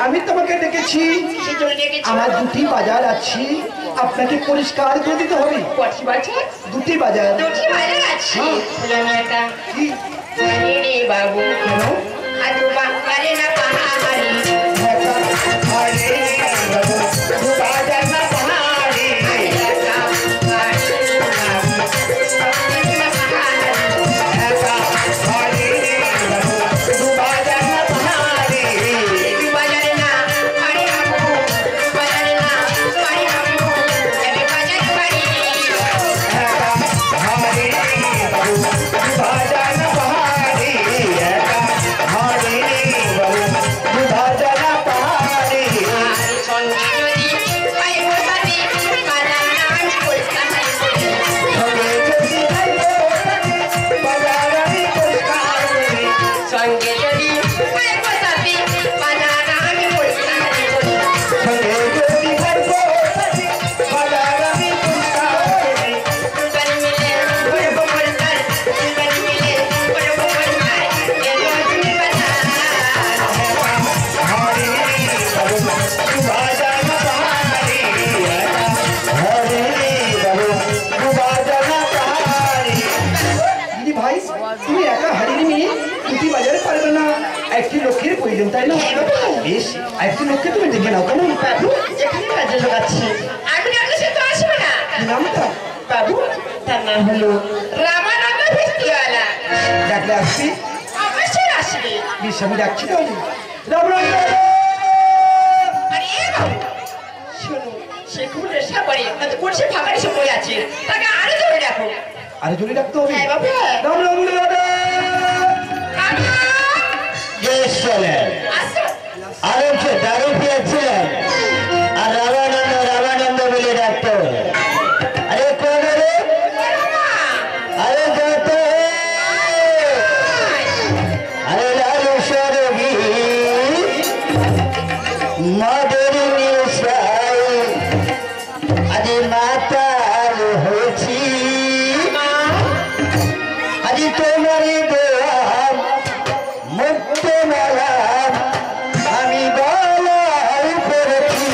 আমি তোমাকে ডেকেছি, আমার দুটি বাজার আছে, আপনাকে পরিষ্কার করে দিতে হবে। দুটি বাজার আছে বাবু আদু বাঙ্গারে না পাহাড়ি বাজার না পাহাড়ি তাই না? বেশ, একটি লোককে তুমি দেখে নাও। কেমন বাবু এখানে কাজে লাগাচ্ছি, আমি আপনার সাথে আসবো না। নামটা বাবু তার নাম হলো রামানন্দ ভেস্তিওয়ালা। ডাকলে আসবি? অবশ্যই আসবে। বেশ, আমি ডাকছি তাহলে। রামানন্দ! শোনো, সে খুব নেশা করে, হয়তো করছে ফাঁকা এসে পড়ে আছে, তাকে আরো জোরে ডাকো। আরে জোরে ডাকতে হবে? হ্যাঁ বাবু। রামানন্দ দাদা! আরে দারু পেয়েছিলেন আর রামানন্দ রামানন্দ বলে ডাকতো। আরে কোন রে? আরে যত আরে লালু সরবি মদের নেশায় আজ মাতাল হয়েছি, আজ তোমার দোয়ার মুক্ত মালা আমি গলায় পড়েছি।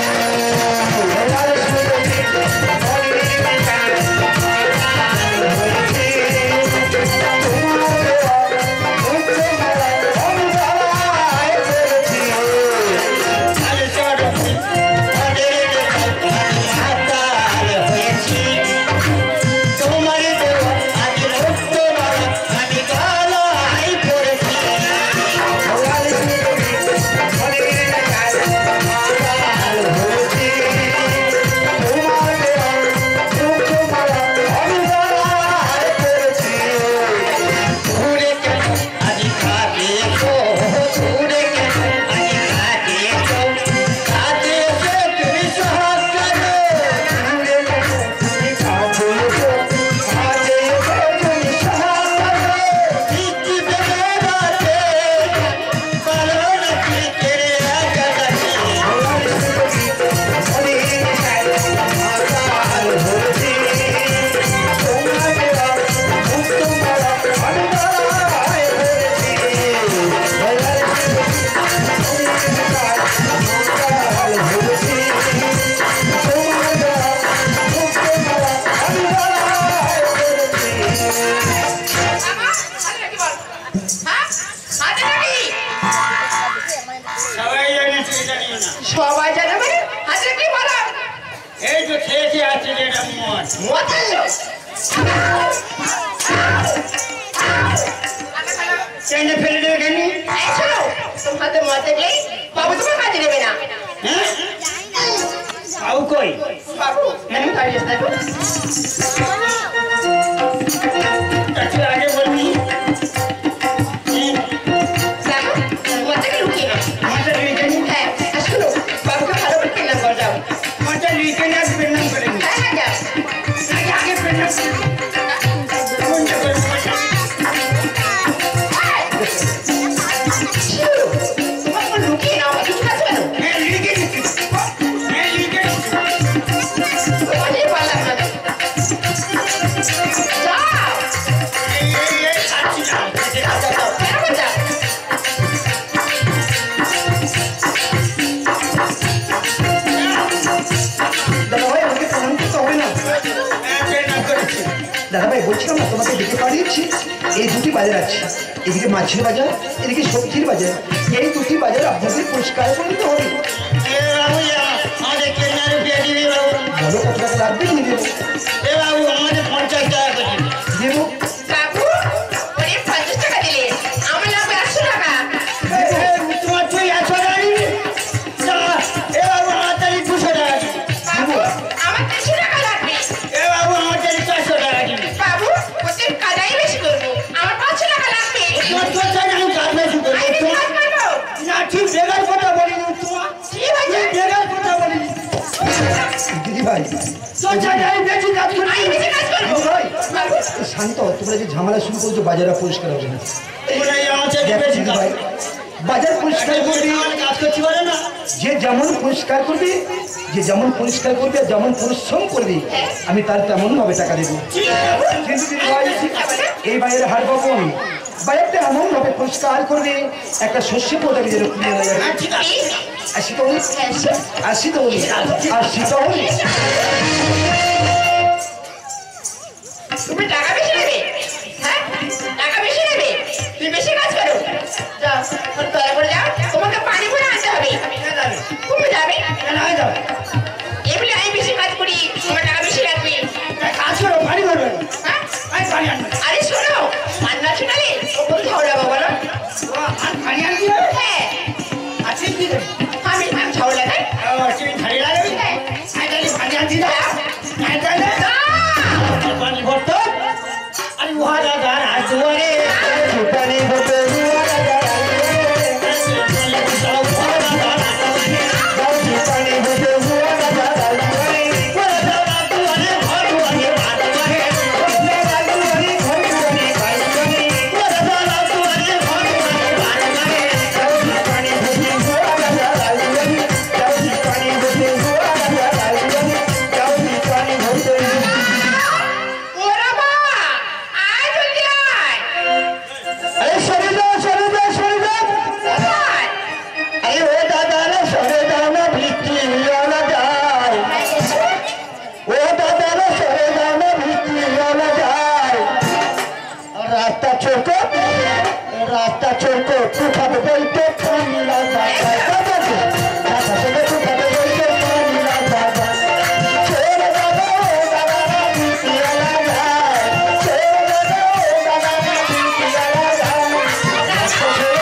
সবাই জানে মানে আজকে কি বলো? এই তো খেয়েছি আছে যেটা মদ মদ আছো? কেন ফেলে দেবে কেন? এই শোনো, তোমাদের মদ দেখলে বাবু তোমার কাজে দেবে না। হ্যাঁ আউ কই বাবু আমি কাজে থাকবো। একটু আগে বলবি মদটাকে লুকিয়ে না। মদটা লুকিয়ে নি? হ্যাঁ আর শোনো, বাবুকে ভালো করে খেলাম করে যাও। মদটা লুকিয়ে না পেন্নাম করে নি? হ্যাঁ হ্যাঁ যাও। আগে পেন্নাম কোনটা করে তোমার লুকিয়ে নাও, কিছু কাজ কেন? হ্যাঁ লুকিয়ে দিচ্ছি, হ্যাঁ লুকিয়ে দিচ্ছি। তোমার পারলাম না। বললাম না তোমাকে ডেকে পাঠিয়েছি, এই দুটি বাজার আছে, এদিকে মাছের বাজার, এদিকে সবজির বাজার। এই দুটি বাজার আপনাদের পরিষ্কার করে দিতে হবে। এ বাবু আমাদের কেনা রুপিয়া দিবি বাবু। বলো কত টাকা লাগবে, নিয়ে দেবো। এ বাবু আমাদের 50 টাকা করে দিবি। দেবো বাবু ওরে 50 টাকা দিলে আমার লাগবে 100 টাকা। তোমার তুই 100 টাকা দিবি? এ বাবু আমার তাহলে 200 টাকা দিবি। বাবু আমার 300 টাকা লাগবে। এ বাবু আমার তাহলে 400 টাকা দিবি। বাবু ওদের কাদাই বেশি করবো, আমার 500 টাকা লাগবে। তোমার তোর চাই আমি কাজ বেশি করবো। আমি বেশি কাজ করবো। না ঠিক বেগার কথা বলিনি তোমার। কি হয়েছে? বেগার কথা বলিনি। দিদি ভাই, তোর চাই আমি বেশি কাজ করি। আমি বেশি কাজ করবো। দিদি ভাই বাবু শান্ত হও, তোমরা যে ঝামেলা শুরু করছো বাজারটা পরিষ্কার হবে না। তোমরা আমার চাই দেখো বেশি দিদি কাজ ভাই, বাজার পরিষ্কার করবি, কাজ করতে পারে না। যে যেমন পরিষ্কার করবি, যে যেমন পরিষ্কার করবি আর যেমন পরিশ্রম করবি, আমি তার তেমন ভাবে টাকা দেবো। ঠিক আছে। কিন্তু দিদি ভাই, এই বাজারে হার পাবো আমি। বাজারটা এমন ভাবে পরিষ্কার করবি, একটা শস্য পদাবি যেন খুলে নেওয়া যাবে। ঠিক আছে। আসি তো বলি, আসি তো বলি, আসি তো বলি। তুমি টাকা বেশি নেবে? হ্যাঁ টাকা বেশি নেবে? তুমি বেশি কাজ করো। যাও দয়া করে যাও, তোমাকে পানি ভরে আনতে হবে। তুমি যাবে? কেন হয়ে যাবে? এমনি আমি বেশি কাজ করি, তোমার টাকা বেশি লাগবে। কাজ করো পানি করবে। হ্যাঁ আমি পানি আনবো। আরে শোনো, রান্না শোনালে ও বল ঝাউলাবো বলো। পানি আনবি হবে? হ্যাঁ আছিস কি রে? আমি ঝাউলা খাই। তুই ধারে লাগাবি? আমি তাহলে পানি আনছি না। আমি তাহলে পানি ভরতো। আরে ওহারা গান আসুয়ারে পানি ভরতো ওহারা গান ওরা মা আয় জলদি আয়। আরে সরে দাও সরে দাও সরে দাও। কোথায়? আরে ও দাদা রে সরে দাও না ভিত্তি না যায়। ও দাদা রে সরে দাও না ভিত্তি না যায়। রাস্তা ছোট রাস্তা ছোট তুফাতে বলতে পানি না যায়। রাস্তা ছোট তুফাতে বলতে পানি না যায়। ছেড়ে দাও ও দাদা রে ভিত্তি না যায়। ছেড়ে দাও ও দাদা রে ভিত্তি না যায়। রাস্তা ছোট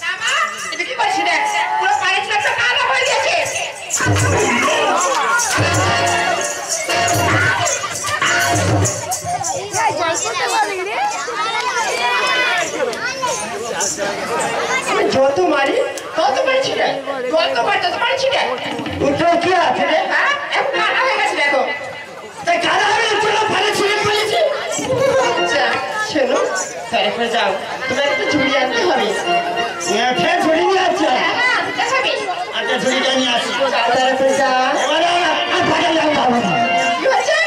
মামা এটা কি করছিস রে? পুরো পানি ছিল তো কালো হয়ে গেছে। আমি যত মারি তত পারছি রে, তত পারছি রে। উঠে কি আছে রে? হ্যাঁ এখন কালো হয়ে গেছে দেখো। তাই কারা হবে চলো ভালো ছেলে বলেছি। আচ্ছা শোনো, তারপরে যাও, তোমার একটা ঝুড়ি আনতে হবে। ফের ঝুড়ি নিয়ে আসছে। হ্যাঁ দেখাবি। আচ্ছা ঝুড়িটা নিয়ে আসি। তারপরে যাও। এবারে আর বাজার যাবো বাবা। কি হয়েছে?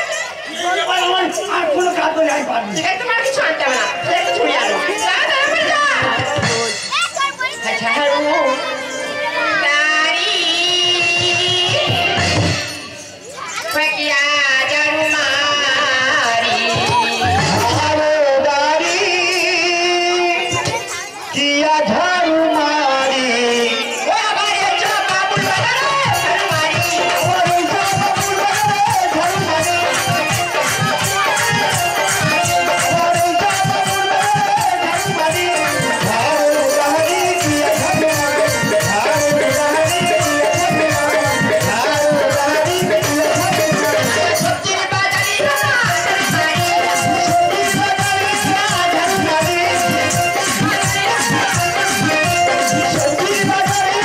এবার আমার আর কোনো কাজ করে আমি পারবো না। ঠিক আছে, তোমার কিছু আনতে হবে না, তুই একটু ছুড়ে আনো। যা, তাড়াতাড়ি যা। ঝাড়ু দাড়ি ফকিয়া ঝাড়ু মারি ঝাড়ু দাড়ি কিয়া ঝাড়ু মারি ও বাড়ি চো বাবুল বাজারে ঝাড়ু মারি সবজির বাজারে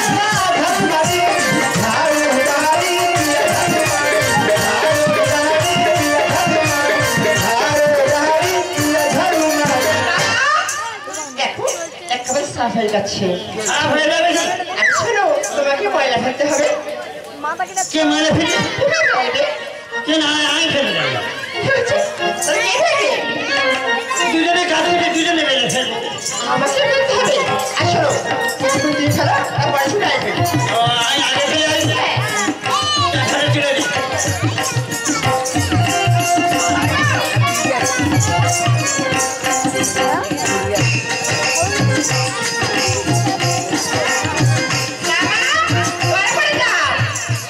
ঝাড়ু মারি দেখো একেবারে সাফ হয়ে যাচ্ছে। শোনো, তোমাকে ময়লা ফেলতে হবে। কে মানে ফেলে তুমি ফেলবে। কে না আমি ফেলে দেবো কি হয়েছে? তুমি কে ফেলবে? দুজনে কাজ করে দুজনে বেড়ে ফেলবো আমাকে ফেলতে হবে। আর শোনো, কিছুক্ষণ দিয়ে ফেলো, তারপরে ছুটে আসবে। আমি আগে ফেলে আসবো এখানে চলে দিই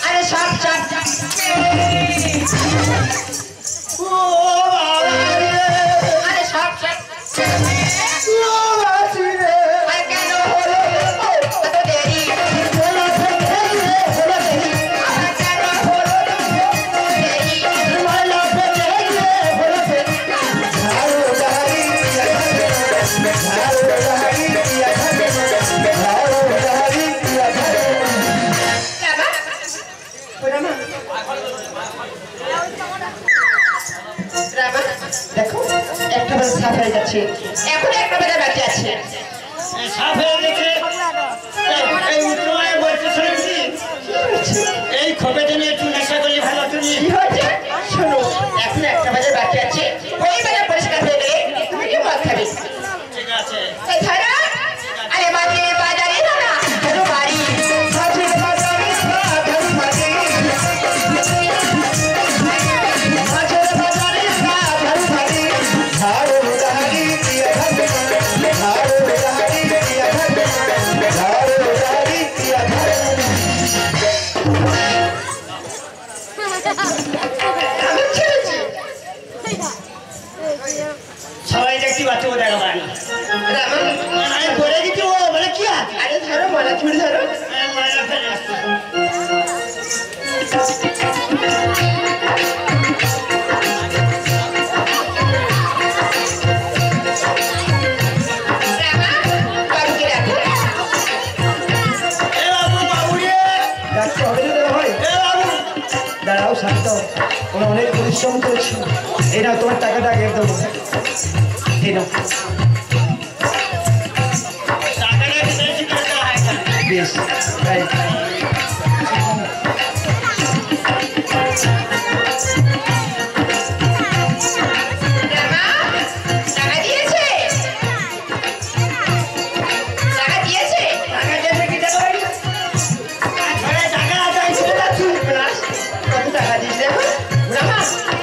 আরে সব সব ও বাবা রে আরে সব সব ও বাসি রে আর কেন হলো এত দেরি? আর কেন হলো দেরি? মালা ফেলে হলো ফেলে ঝাড়ু দাড়ি ঝাড়ু দাড়ি ঝাড়ু দাড়ি বাবা, ওরা মা। রামা, দেখো একেবারে সাফ হয়ে যাচ্ছে, এখন একটা বেলা বাকি আছে। সাফে দেখে এই তোমায় বলতে শুনেছি কি হয়েছে? এই খোপেতে নিয়ে একটু নেশা করলে ভালো তুমি কি হয়েছে? শোনো, এখন একটা বাজার বাকি আছে, ওই বাজার পরিষ্কার হয়ে গেলে তুমি কি মদ খাবে? ঠিক আছে এই ধরো, আরে মাঝের বাজারে ধরো, ধরো বাড়ি। মাঝের বাজারে ঝাড়ু মারি মাঝের বাজারে ঝাড়ু মারি ঝাড়ু দাড়ি দিয়া ঝাড়ু দাড়ি দিয়া ঝাড়ু দাড়ি দিয়া আমি ছেড়েছি। সবাই দেখতে পাচ্ছ ও দেখা পানি রামা, আমি বলে দিচ্ছি ও বলে কি আছে আরে ধরো, মলা ছুড়ে ধরো। ময়লা ফেলে রামা, বাবুকে রাখো। এ বাবু বাবু রে ডাকতে হবে না দাদা ভাই? এ বাবু দাঁড়াও শান্ত, ওরা অনেক পরিশ্রম করেছি। এই নাও তোমার টাকাটা আগে দেবো। এই নাও, টাকাটা বেশি করতে হয় না বেশ তাই। রামা, টাকা দিয়েছে? টাকা দিয়েছে? টাকা দেবে কি দেবে আরে টাকা আছে চলে যাচ্ছি কত টাকা দিস দেখো। রামা,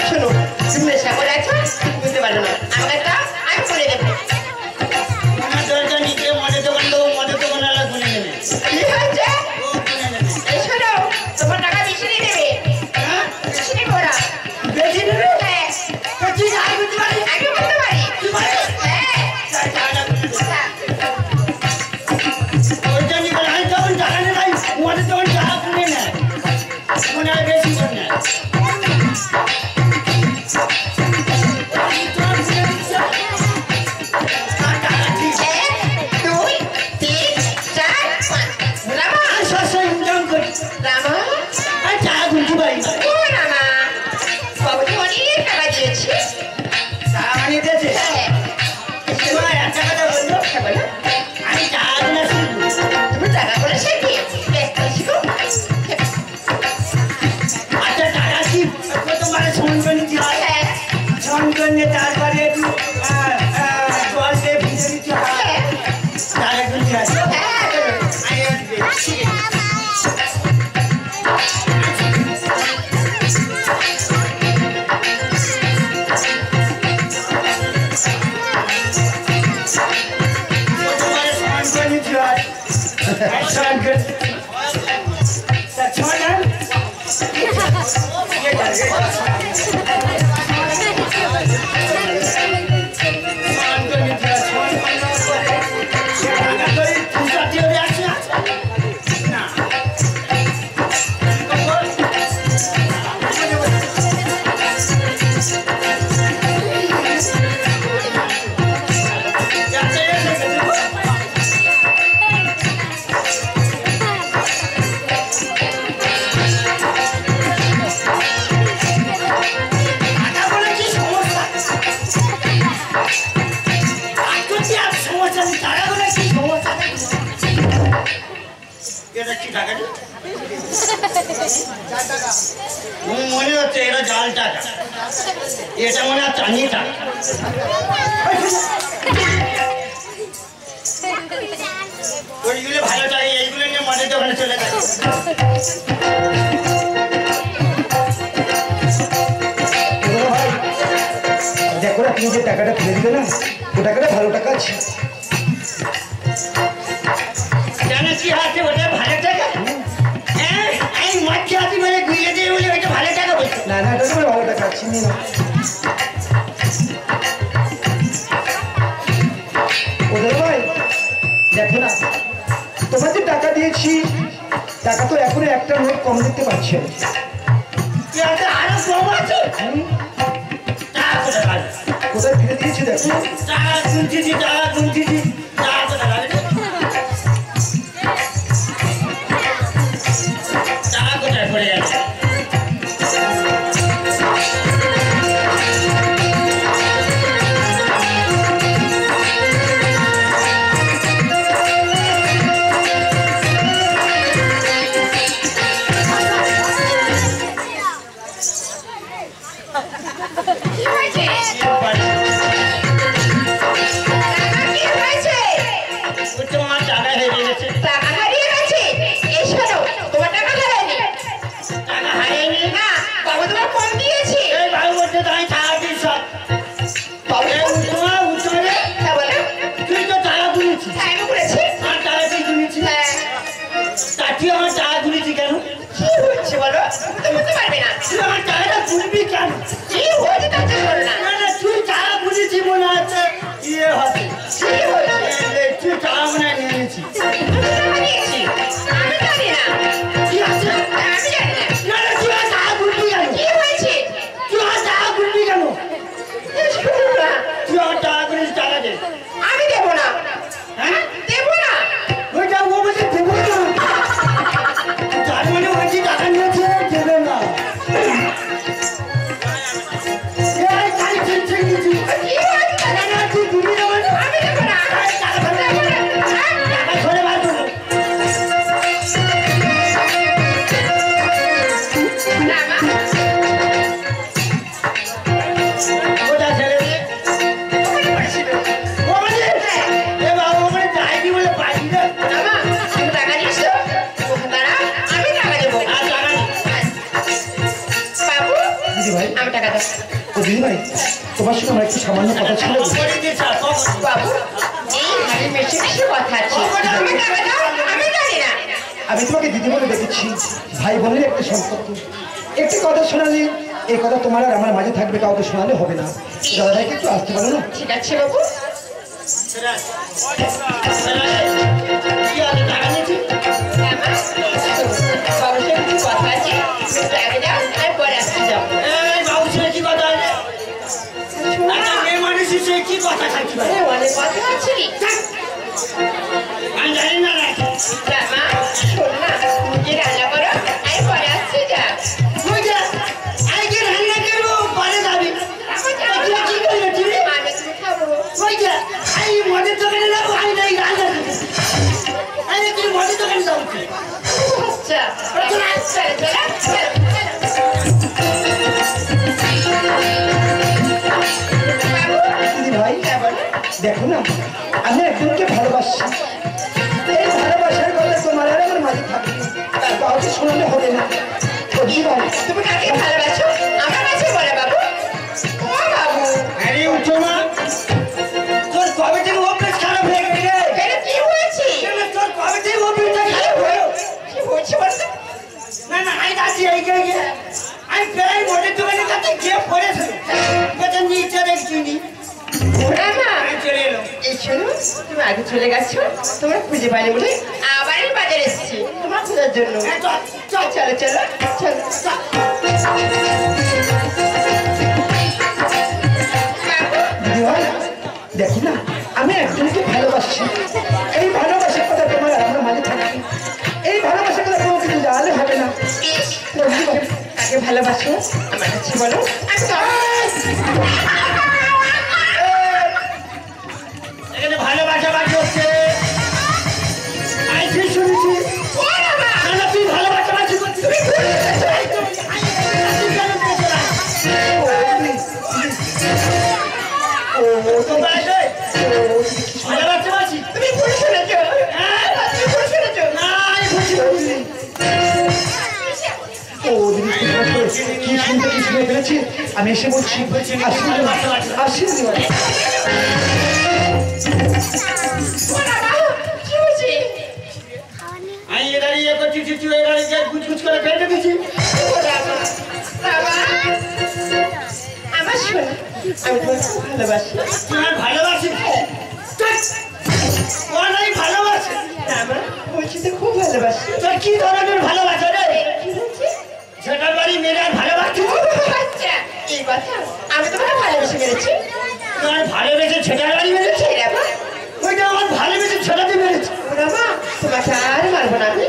শোনো, তুমি নেশা করে আছো, বুঝতে পারো না। আমাকে দাও, আমি করে দেবো। আমার দরকার নিচে মদের দোকান দেবো মদের দোকান আলা গুনে নেবে কি হয়েছে? ও গুনে নেবে এই শোনো, তোমার টাকা বেশি নিয়ে দেবে। হ্যাঁ বেশি নেবে ওরা। বেশি নেবে হ্যাঁ, তো ঠিক আছে বুঝতে পারি আগে বলতে পারি। হ্যাঁ, টাকাটা গুনে দেবে আচ্ছা। ওইটা নিয়ে গেলে আমি তখন টাকা নেই ভাই মদের দোকান টাকা গুনে নেয় মনে হয় বেশি করে নেয় টাকা ঠিক 1, 2, 3, 4, 5 রামা, সবসময় ইনকাম করি রামা, আর টাকা গুনতে পারি না ও রামা, বাবুকে অনেক টাকা দিয়েছি। টাকা বানিয়ে দিয়েছে হ্যাঁ, তোমার একটা কথা বললো হ্যাঁ বলো। আমি টাকা গুনা শিখবো তুমি টাকা করে শেখি? বেশ, তাই শিখো। আচ্ছা টাকা কি তোমার সঙ্গে নিতে হয় হ্যাঁ, সঙ্গে মনে হচ্ছে এটা জাল টাকা, এটা মনে হয় চাঁদি টাকা। ওইগুলো ভালো টাকা, এইগুলো নিয়ে মনের দোকানে চলে যায়। দেখো না, তুমি যে টাকাটা ফেলে দিবে না, ও টাকাটা ভালো টাকা আছে। জানো কি আছে ওটা ভালো টাকা? এই মধ্যে হাতি বলে ঘুরে দিয়ে বলে ওইটা ভালো টাকা বলছে। না না, এটা তোমার ভালো টাকা আছে, নিয়ে নাও। ওদের ভাই দেখো না, তোমার যে টাকা দিয়েছি, টাকা তো এখনো একটা নোট কম দিতে পারছে। আরো কম আছে। টাকা কোথায় পাবে? কোথায় ফিরে দিয়েছি দেখো। টাকা গুনছিছি, টাকা গুনছিছি, টাকা কোথায় পাবে? টাকা কোথায় পড়ে গেছে? তোমার সঙ্গে আমার একটু সামান্য কথা ছিল। আমি তোমাকে দিদি বলে দেখেছি, ভাই বোনের একটা সম্পর্ক। একটি কথা শোনালে এই কথা তোমার আর আমার মাঝে থাকবে, কাউকে শোনালে হবে না। দাদা ভাইকে একটু আসতে পারো না? ঠিক আছে বাবু। কি কথা খাচ্ছি অনেক কথা আছে। আমি জানি না। মা শোন না, তুমি রান্না করো, আমি পরে আসছি। যা আগে রান্না করবো, পরে যাবি। কি করলে তুমি? আমি তুমি খাবো। আমি মদের দোকানে যাবো, আমি রান্না করবো। আমি তুমি মদের দোকানে যাবো। আচ্ছা ভাই দেখো না, আমি একজনকে ভালোবাসি। এই ভালোবাসার কথা তোমার আর আমার মাঝে থাকবে, কাউকে শোনালে হবে না। তুমি কাকে ভালোবাসো আমার কাছে বলে বাবু। ও বাবু, আরে উঠো না, তোর কবে থেকে অভ্যেস খারাপ হয়ে গেছে? এটা কি হয়েছে? তোর কবে থেকে অভ্যেসটা খারাপ হয়ে কি হয়েছে বলতো? না না, আমি যাচ্ছি। এই আমি প্রায় মোটের দোকানের কাছে গিয়ে পড়েছিল বেতন নিচে দেখছিনি ওরা মা চলে এলো এই শোনো তুমি আগে চলে গেছো তোমার খুঁজে পাইনি বলে আবার আমি বাজারে এসেছি তোমার খোঁজার জন্য চলো চলো চলো দেখো না আমি একজনকে ভালোবাসি এই ভালোবাসার কথা তোমার আমার মাঝে থাকে এই ভালোবাসার কথা তোমাকে জানলে হবে না তাকে ভালোবাসো আমার কাছে বলো এখানে ভালোবাসা বাকি হচ্ছে আমি ঠিক শুনেছি না তুই ভালোবাসা বাকি করছিস ভালোবাসা বাকি তুমি ভুল শুনেছো তুমি ভুল শুনেছো না আমি বুঝি কি শুনতে কি শুনে ফেলেছি আমি এসে বলছি আসি কি হয়েছে আমি দাঁড়িয়ে করছি চুচু দাঁড়িয়ে কুচকুচ করে ফেলে দিচ্ছি আমার শোনো আমি তোমাকে খুব ভালোবাসি তোমার ভালোবাসি অনেক ভালোবাসি না মা বলছি তো খুব ভালোবাসি তোর কি ধরনের ভালোবাসা রে কি হয়েছে সেটার বাড়ি মেরে আর ভালোবাসি আচ্ছা এই কথা আমি তোমাকে ভালোবেসে মেরেছি তোমার ভালোবেসে ছেটার বাড়ি মেরেছে রে মা ওইটা আমার ভালোবেসে ছেটাতে মেরেছে ওরা মা তোমাকে আর মারবো না আমি